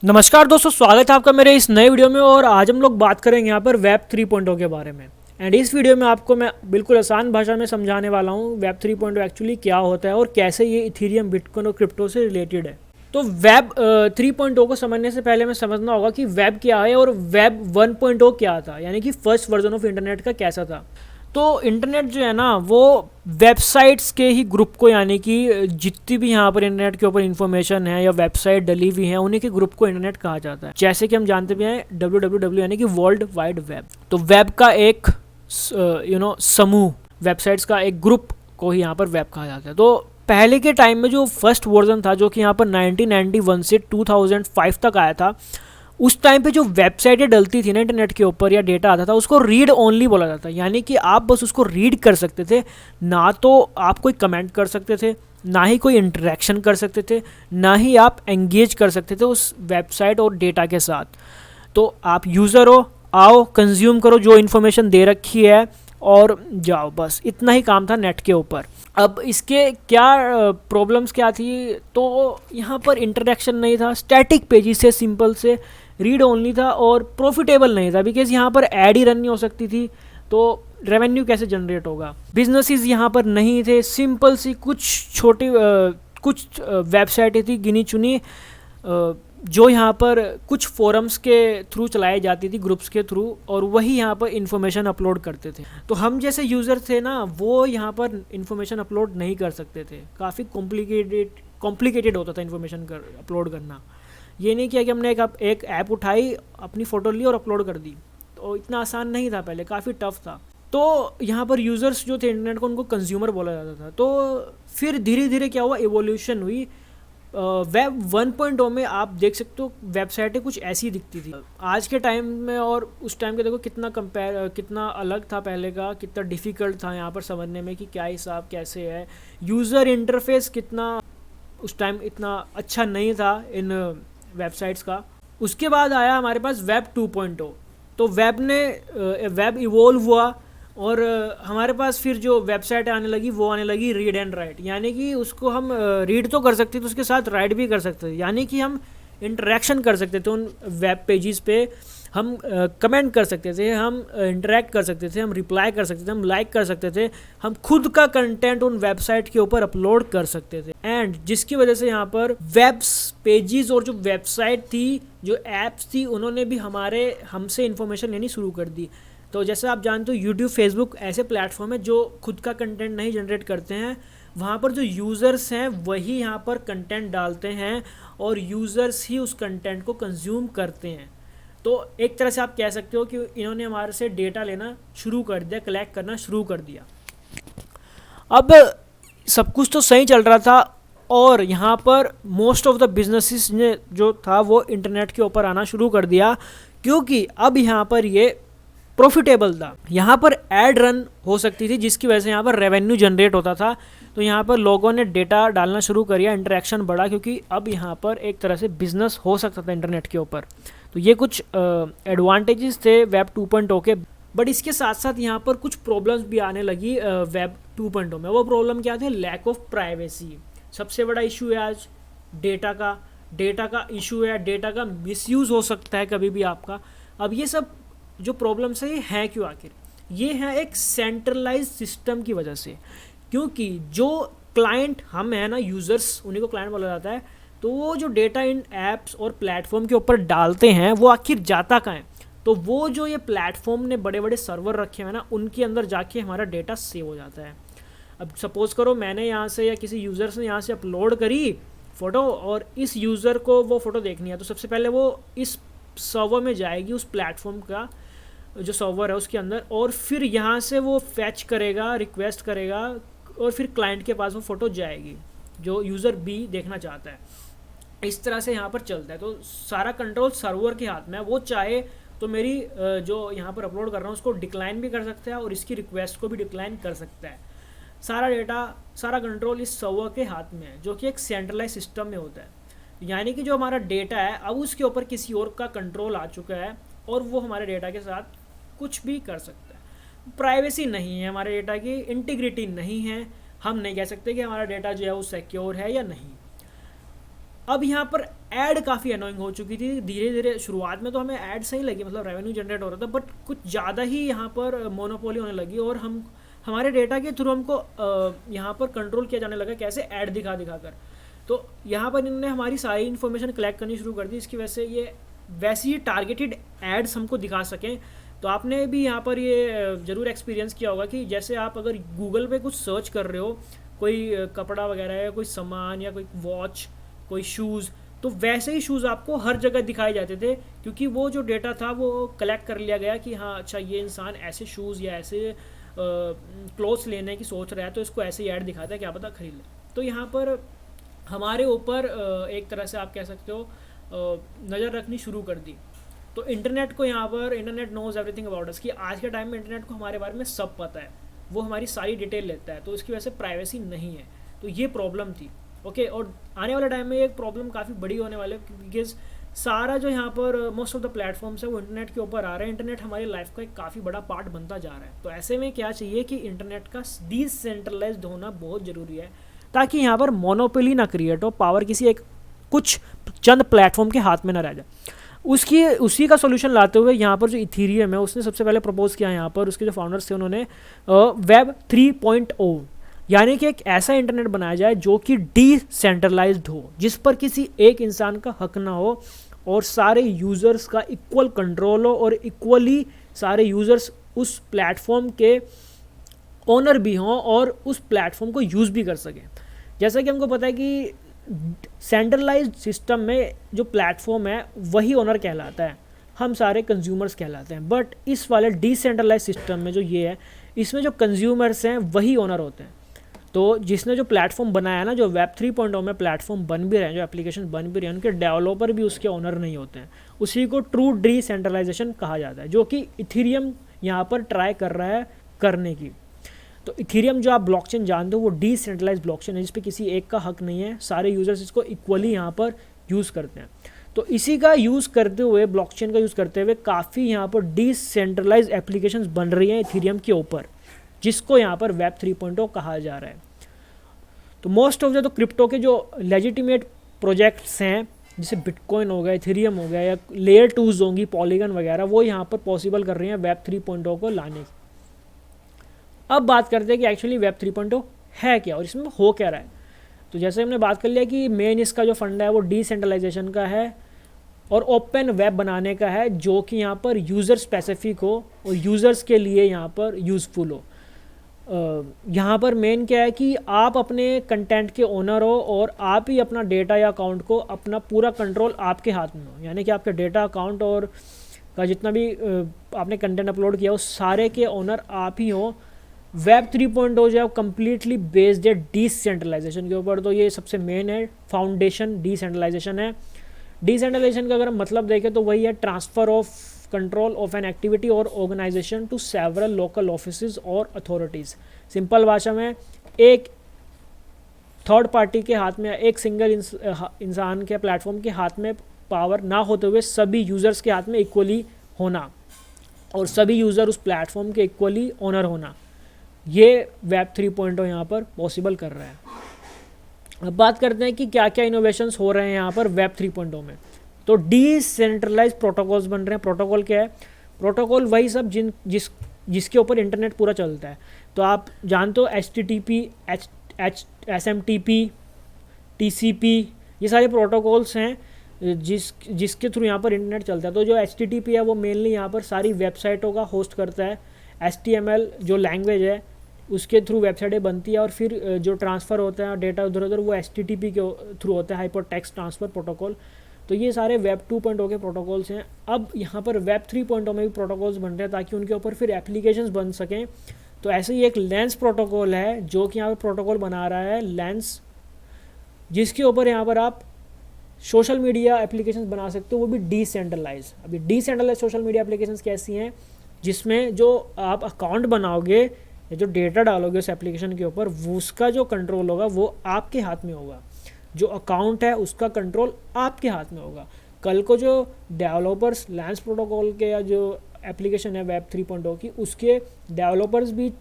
नमस्कार दोस्तों, स्वागत है आपका मेरे इस नए वीडियो में। और आज हम लोग बात करेंगे यहाँ पर वेब 3.0 के बारे में। एंड इस वीडियो में आपको मैं बिल्कुल आसान भाषा में समझाने वाला हूँ वेब 3.0 एक्चुअली क्या होता है और कैसे ये इथीरियम, बिटकॉइन और क्रिप्टो से रिलेटेड है। तो वेब 3.0 को समझने से पहले हमें समझना होगा कि वेब क्या है और वेब 1.0 क्या था, यानी कि फर्स्ट वर्जन ऑफ इंटरनेट का कैसा था। तो इंटरनेट जो है ना, वो वेबसाइट्स के ही ग्रुप को, यानी कि जितनी भी यहाँ पर इंटरनेट के ऊपर इंफॉर्मेशन है या वेबसाइट डली हुई है, उन्हीं के ग्रुप को इंटरनेट कहा जाता है। जैसे कि हम जानते भी हैं WWW यानी कि वर्ल्ड वाइड वेब। तो वेब का एक समूह, वेबसाइट्स का एक ग्रुप को ही यहाँ पर वेब कहा जाता है। तो पहले के टाइम में जो फर्स्ट वर्जन था, जो कि यहाँ पर 1991 से 2005 तक आया था, उस टाइम पे जो वेबसाइटें डलती थी ना इंटरनेट के ऊपर या डेटा आता था, उसको रीड ओनली बोला जाता है। यानी कि आप बस उसको रीड कर सकते थे, ना तो आप कोई कमेंट कर सकते थे, ना ही कोई इंटरेक्शन कर सकते थे, ना ही आप एंगेज कर सकते थे उस वेबसाइट और डेटा के साथ। तो आप यूज़र हो, आओ कंज्यूम करो जो इन्फॉर्मेशन दे रखी है और जाओ, बस इतना ही काम था नेट के ऊपर। अब इसके क्या प्रॉब्लम्स क्या थी, तो यहाँ पर इंटरेक्शन नहीं था, स्टैटिक पेजेस से, सिंपल से रीड ओनली था और प्रॉफिटेबल नहीं था, बिकॉज यहाँ पर ऐड ही रन नहीं हो सकती थी, तो रेवेन्यू कैसे जनरेट होगा। बिजनेसेस यहाँ पर नहीं थे, सिंपल सी कुछ छोटी कुछ वेबसाइटें थी गिनी चुनी, जो यहाँ पर कुछ फोरम्स के थ्रू चलाई जाती थी, ग्रुप्स के थ्रू, और वही यहाँ पर इन्फॉर्मेशन अपलोड करते थे। तो हम जैसे यूज़र थे ना, वो यहाँ पर इन्फॉर्मेशन अपलोड नहीं कर सकते थे। काफ़ी कॉम्प्लिकेटेड होता था इन्फॉर्मेशन अपलोड करना। ये नहीं किया कि हमने एक ऐप उठाई, अपनी फ़ोटो ली और अपलोड कर दी। तो इतना आसान नहीं था, पहले काफ़ी टफ था। तो यहाँ पर यूज़र्स जो थे इंटरनेट को, उनको कंज्यूमर बोला जाता था। तो फिर धीरे धीरे क्या हुआ, एवोल्यूशन हुई। वेब 1.0 में आप देख सकते हो वेबसाइटें कुछ ऐसी दिखती थी आज के टाइम में, और उस टाइम के देखो कितना अलग था पहले का, कितना डिफ़िकल्ट था यहाँ पर समझने में कि क्या हिसाब कैसे है। यूज़र इंटरफेस कितना उस टाइम इतना अच्छा नहीं था इन वेबसाइट्स का। उसके बाद आया हमारे पास वेब 2.0। तो वेब इवोल्व हुआ और हमारे पास फिर जो वेबसाइट आने लगी, वो आने लगी रीड एंड राइट, यानी कि उसको हम रीड तो कर सकते थे, उसके साथ राइट भी कर सकते थे, यानी कि हम इंटरेक्शन कर सकते थे उन वेब पेजेस पे। हम कमेंट कर सकते थे, हम इंटरेक्ट कर सकते थे, हम रिप्लाई कर सकते थे, हम लाइक कर सकते थे, हम खुद का कंटेंट उन वेबसाइट के ऊपर अपलोड कर सकते थे। एंड जिसकी वजह से यहाँ पर वेब्स पेजेस और जो वेबसाइट थी, जो एप्स थी, उन्होंने भी हमसे इन्फॉर्मेशन लेनी शुरू कर दी। तो जैसे आप जानते हो, यूट्यूब, फेसबुक ऐसे प्लेटफॉर्म है जो खुद का कंटेंट नहीं जनरेट करते हैं। वहाँ पर जो यूज़र्स हैं वही यहाँ पर कंटेंट डालते हैं और यूज़र्स ही उस कंटेंट को कंज्यूम करते हैं। तो एक तरह से आप कह सकते हो कि इन्होंने हमारे से डेटा लेना शुरू कर दिया, कलेक्ट करना शुरू कर दिया। अब सब कुछ तो सही चल रहा था और यहाँ पर मोस्ट ऑफ द बिजनेसेस ने जो था वो इंटरनेट के ऊपर आना शुरू कर दिया, क्योंकि अब यहाँ पर ये प्रॉफिटेबल था। यहाँ पर ऐड रन हो सकती थी, जिसकी वजह से यहाँ पर रेवेन्यू जनरेट होता था। तो यहाँ पर लोगों ने डेटा डालना शुरू कर दिया, इंटरेक्शन बढ़ा, क्योंकि अब यहाँ पर एक तरह से बिजनेस हो सकता था इंटरनेट के ऊपर। तो ये कुछ एडवांटेजेस थे वेब 2.0 के। बट इसके साथ साथ यहाँ पर कुछ प्रॉब्लम्स भी आने लगी वेब 2.0 में। वो प्रॉब्लम क्या थे? लैक ऑफ प्राइवेसी सबसे बड़ा इशू है आज। डेटा का इशू है, डेटा का मिसयूज़ हो सकता है कभी भी आपका। अब ये सब जो प्रॉब्लम्स है, ये हैं क्यों आखिर? ये है एक सेंट्रलाइज सिस्टम की वजह से, क्योंकि जो क्लाइंट हम हैं ना, यूज़र्स, उन्हीं को क्लाइंट बोला जाता है। तो वो जो डेटा इन ऐप्स और प्लेटफॉर्म के ऊपर डालते हैं, वो आखिर जाता कहाँ है? तो वो जो ये प्लेटफॉर्म ने बड़े बड़े सर्वर रखे हैं ना, उनके अंदर जाके हमारा डेटा सेव हो जाता है। अब सपोज़ करो मैंने यहाँ से या किसी यूज़र ने यहाँ से अपलोड करी फ़ोटो, और इस यूज़र को वो फ़ोटो देखनी है, तो सबसे पहले वो इस सर्वर में जाएगी, उस प्लेटफॉर्म का जो सर्वर है उसके अंदर, और फिर यहाँ से वो फैच करेगा, रिक्वेस्ट करेगा, और फिर क्लाइंट के पास वो फ़ोटो जाएगी जो यूज़र बी देखना चाहता है। इस तरह से यहाँ पर चलता है। तो सारा कंट्रोल सर्वर के हाथ में है। वो चाहे तो मेरी जो यहाँ पर अपलोड कर रहा हूँ उसको डिक्लाइन भी कर सकता है और इसकी रिक्वेस्ट को भी डिक्लाइन कर सकता है। सारा डेटा, सारा कंट्रोल इस सर्वर के हाथ में है, जो कि एक सेंट्रलाइज सिस्टम में होता है। यानी कि जो हमारा डेटा है, अब उसके ऊपर किसी और का कंट्रोल आ चुका है और वो हमारे डेटा के साथ कुछ भी कर सकता है। प्राइवेसी नहीं है हमारे डेटा की, इंटीग्रिटी नहीं है। हम नहीं कह सकते कि हमारा डेटा जो है वो सिक्योर है या नहीं। अब यहाँ पर ऐड काफ़ी अनोइंग हो चुकी थी। धीरे धीरे शुरुआत में तो हमें ऐड सही लगी, मतलब रेवेन्यू जनरेट हो रहा था, बट कुछ ज़्यादा ही यहाँ पर मोनोपोली होने लगी और हमारे डेटा के थ्रू हमको यहाँ पर कंट्रोल किया जाने लगा, कैसे ऐड दिखा दिखा कर। तो यहाँ पर इन्होंने हमारी सारी इन्फॉर्मेशन कलेक्ट करनी शुरू कर दी, इसकी वजह से ये वैसी टारगेटेड एड्स हमको दिखा सकें। तो आपने भी यहाँ पर ये ज़रूर एक्सपीरियंस किया होगा कि जैसे आप अगर गूगल पे कुछ सर्च कर रहे हो, कोई कपड़ा वगैरह या कोई सामान या कोई वॉच, कोई शूज़, तो वैसे ही शूज़ आपको हर जगह दिखाए जाते थे, क्योंकि वो जो डेटा था वो कलेक्ट कर लिया गया कि हाँ अच्छा ये इंसान ऐसे शूज़ या ऐसे क्लोथ्स लेने की सोच रहा है, तो इसको ऐसे ही ऐड दिखाता है, क्या पता खरीद ले। तो यहाँ पर हमारे ऊपर एक तरह से आप कह सकते हो नज़र रखनी शुरू कर दी। तो इंटरनेट को यहाँ पर, internet knows everything about us, कि आज के टाइम में इंटरनेट को हमारे बारे में सब पता है, वो हमारी सारी डिटेल लेता है, तो इसकी वजह से प्राइवेसी नहीं है। तो ये प्रॉब्लम थी। ओके, और आने वाले टाइम में एक प्रॉब्लम काफ़ी बड़ी होने वाले, बिकॉज सारा जो यहाँ पर मोस्ट ऑफ द प्लेटफॉर्म्स है वो इंटरनेट के ऊपर आ रहे हैं। इंटरनेट हमारी लाइफ का एक काफ़ी बड़ा पार्ट बनता जा रहा है। तो ऐसे में क्या चाहिए कि इंटरनेट का डिसेंट्रलाइज्ड होना बहुत ज़रूरी है, ताकि यहाँ पर मोनोपोली ना क्रिएट हो, पावर किसी एक कुछ चंद प्लेटफॉर्म के हाथ में ना रह जाए। उसी का सोल्यूशन लाते हुए यहाँ पर जो इथीरियम है उसने सबसे पहले प्रपोज किया यहाँ पर, उसके जो फाउंडर्स थे उन्होंने वेब 3.0, यानी कि एक ऐसा इंटरनेट बनाया जाए जो कि डिसेंट्रलाइज्ड हो, जिस पर किसी एक इंसान का हक ना हो और सारे यूज़र्स का इक्वल कंट्रोल हो और इक्वली सारे यूज़र्स उस प्लेटफॉर्म के ओनर भी हों और उस प्लेटफॉर्म को यूज़ भी कर सकें। जैसा कि हमको पता है कि सेंट्रलाइज्ड सिस्टम में जो प्लेटफॉर्म है वही ओनर कहलाता है, हम सारे कंज्यूमर्स कहलाते हैं। बट इस वाले डिसेंट्रलाइज्ड सिस्टम में जो ये है, इसमें जो कंज्यूमर्स हैं वही ओनर होते हैं। तो जिसने जो प्लेटफॉर्म बनाया ना, जो वेब 3.0 में प्लेटफॉर्म बन भी रहे हैं, जो एप्लीकेशन बन भी रहे हैं, उनके डेवलपर भी उसके ओनर नहीं होते हैं। उसी को ट्रू डिसेंट्रलाइजेशन कहा जाता है, जो कि इथीरियम यहाँ पर ट्राई कर रहा है करने की। तो इथीरियम जो आप ब्लॉकचेन जानते हो वो डिसेंट्रलाइज्ड ब्लॉकचेन है, जिस पे किसी एक का हक नहीं है, सारे यूजर्स इसको इक्वली यहाँ पर यूज़ करते हैं। तो इसी का यूज़ करते हुए, ब्लॉकचेन का यूज़ करते हुए काफ़ी यहाँ पर डिसेंट्रलाइज्ड एप्लीकेशंस बन रही हैं इथीरियम के ऊपर, जिसको यहाँ पर वेब 3.0 कहा जा रहा है। तो मोस्ट ऑफ द क्रिप्टो के जो लेजिटिमेट प्रोजेक्ट्स हैं, जैसे बिटकॉइन हो गया, इथीरियम हो गया, या लेयर 2s होंगी, पॉलीगन वगैरह, वो यहाँ पर पॉसिबल कर रही हैं वेब 3.0 को लाने की। अब बात करते हैं कि एक्चुअली वेब 3.0 है क्या और इसमें हो क्या रहा है। तो जैसे हमने बात कर लिया कि मेन इसका जो फंडा है वो डिसेंट्रलाइजेशन का है और ओपन वेब बनाने का है, जो कि यहाँ पर यूज़र स्पेसिफिक हो और यूज़र्स के लिए यहाँ पर यूज़फुल हो। यहाँ पर मेन क्या है कि आप अपने कंटेंट के ओनर हो और आप ही अपना डेटा या अकाउंट को, अपना पूरा कंट्रोल आपके हाथ में हो, यानी कि आपके डेटा, अकाउंट और का जितना भी आपने कंटेंट अपलोड किया उस सारे के ओनर आप ही हो। वेब 3.0 जो है कम्प्लीटली बेस्ड है डिसेंट्रलाइजेशन के ऊपर। तो ये सबसे मेन है, फाउंडेशन डिसेंट्रलाइजेशन है। डिसेंट्रलाइजेशन का अगर हम मतलब देखें तो वही है transfer of control of an activity और organisation to several local offices और अथॉरिटीज़। सिंपल भाषा में एक थर्ड पार्टी के हाथ में, एक सिंगल इंसान के प्लेटफॉर्म के हाथ में पावर ना होते हुए सभी यूज़र्स के हाथ में इक्वली होना और सभी यूज़र उस प्लेटफॉर्म के इक्वली ओनर होना, ये वेब 3.0 यहाँ पर पॉसिबल कर रहा है। अब बात करते हैं कि क्या क्या इनोवेशंस हो रहे हैं यहाँ पर वेब 3.0 में। तो डिसेंट्रलाइज प्रोटोकॉल्स बन रहे हैं। प्रोटोकॉल क्या है? प्रोटोकॉल वही सब जिसके ऊपर इंटरनेट पूरा चलता है। तो आप जानते हो HTTP, SMTP, TCP, ये सारे प्रोटोकॉल्स हैं जिसके थ्रू यहाँ पर इंटरनेट चलता है। तो जो HTTP है वो मेनली यहाँ पर सारी वेबसाइटों का होस्ट करता है। HTML जो लैंग्वेज है उसके थ्रू वेबसाइटें बनती है और फिर जो ट्रांसफ़र होता है डेटा उधर उधर वो HTTP के थ्रू होता है, हाइपर टेक्स्ट ट्रांसफ़र प्रोटोकॉल। तो ये सारे वेब 2.0 के प्रोटोकॉल्स हैं। अब यहाँ पर वेब 3.0 में भी प्रोटोकॉल्स बन रहे हैं ताकि उनके ऊपर फिर एप्लीकेशंस बन सकें। तो ऐसे ही एक लेंस प्रोटोकॉल है जो कि यहाँ पर प्रोटोकॉल बना रहा है लेंस, जिसके ऊपर यहाँ पर आप सोशल मीडिया एप्लीकेशंस बना सकते हो, वो भी डिसेंट्रलाइज। अभी डिसेंट्रलाइज सोशल मीडिया एप्लीकेशंस कैसी हैं, जिसमें जो आप अकाउंट बनाओगे या जो डेटा डालोगे उस एप्लीकेशन के ऊपर, वो उसका जो कंट्रोल होगा वो आपके हाथ में होगा। जो अकाउंट है उसका कंट्रोल आपके हाथ में होगा। कल को जो डेवलपर्स लेंस प्रोटोकॉल के या जो एप्लीकेशन है वेब 3.0 की, उसके डेवलपर्स भी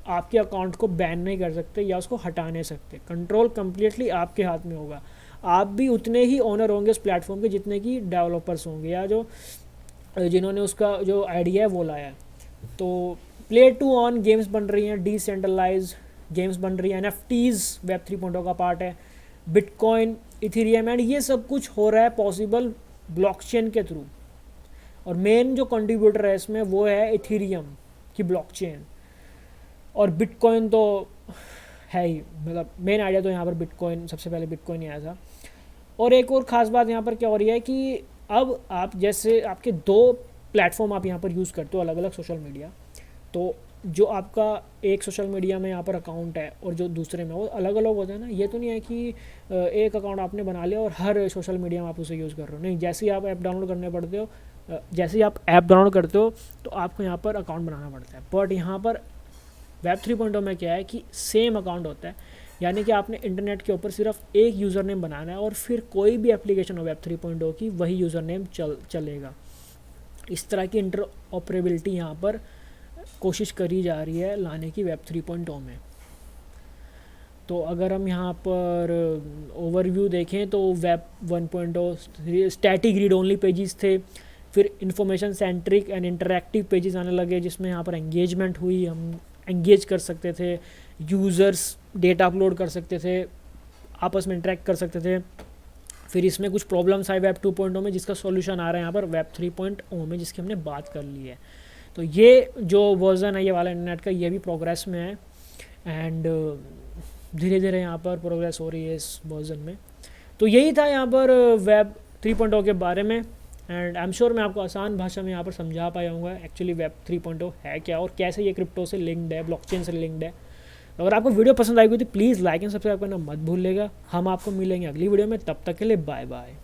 आपके अकाउंट को बैन नहीं कर सकते या उसको हटा नहीं सकते। कंट्रोल कम्प्लीटली आपके हाथ में होगा। आप भी उतने ही ओनर होंगे उस प्लेटफॉर्म के जितने कि डेवलपर्स होंगे या जो जिन्होंने उसका जो आइडिया है वो लाया है। तो प्ले टू ऑन गेम्स बन रही हैं, डिसेंट्रलाइज गेम्स बन रही हैं, NFTs वेब 3.0 का पार्ट है, बिटकॉइन, इथेरियम, एंड ये सब कुछ हो रहा है पॉसिबल ब्लॉकचेन के थ्रू। और मेन जो कंट्रीब्यूटर है इसमें वो है इथेरियम की ब्लॉकचेन, और बिटकॉइन तो है ही, मतलब मेन आइडिया तो यहाँ पर बिटकॉइन, सबसे पहले बिटकॉइन ही आया था। और एक और ख़ास बात यहाँ पर क्या हो रही है कि अब आप जैसे आपके 2 प्लेटफॉर्म आप यहाँ पर यूज़ करते हो अलग अलग सोशल मीडिया, तो जो आपका एक सोशल मीडिया में यहाँ पर अकाउंट है और जो दूसरे में वो अलग अलग होता है ना। ये तो नहीं है कि एक अकाउंट आपने बना लिया और हर सोशल मीडिया में आप उसे यूज़ कर रहे हो, नहीं। जैसे ही आप ऐप डाउनलोड करते हो तो आपको यहाँ पर अकाउंट बनाना पड़ता है। बट यहाँ पर वेब 3.0 में क्या है कि सेम अकाउंट होता है, यानी कि आपने इंटरनेट के ऊपर सिर्फ एक यूज़र नेम बनाना है और फिर कोई भी एप्लीकेशन हो वेब 3.0 की वही यूज़र नेम चलेगा। इस तरह की इंटरऑपरेबिलिटी यहाँ पर कोशिश करी जा रही है लाने की वेब 3.0 में। तो अगर हम यहाँ पर ओवरव्यू देखें तो web 1.0 static read only pages थे, फिर information centric and interactive pages आने लगे जिसमें यहाँ पर एंगेजमेंट हुई, हम एंगेज कर सकते थे, यूज़र्स डेटा अपलोड कर सकते थे, आपस में इंटरेक्ट कर सकते थे। फिर इसमें कुछ प्रॉब्लम्स आए वेब 2.0 में जिसका सॉल्यूशन आ रहा है यहाँ पर वेब 3.0 में, जिसकी हमने बात कर ली है। तो ये जो वर्जन है ये वाला इंटरनेट का, ये भी प्रोग्रेस में है एंड धीरे धीरे यहाँ पर प्रोग्रेस हो रही है इस वर्जन में। तो यही था यहाँ पर वेब 3.0 के बारे में, एंड आई एम श्योर मैं आपको आसान भाषा में यहाँ पर समझा पाया हूँ एक्चुअली वेब 3.0 है क्या और कैसे ये क्रिप्टो से लिंक्ड है, ब्लॉकचेन से लिंक्ड है। अगर आपको वीडियो पसंद आई हुई तो प्लीज़ लाइक एंड सब्सक्राइब करना मत भूलिएगा। हम आपको मिलेंगे अगली वीडियो में, तब तक के लिए बाय बाय।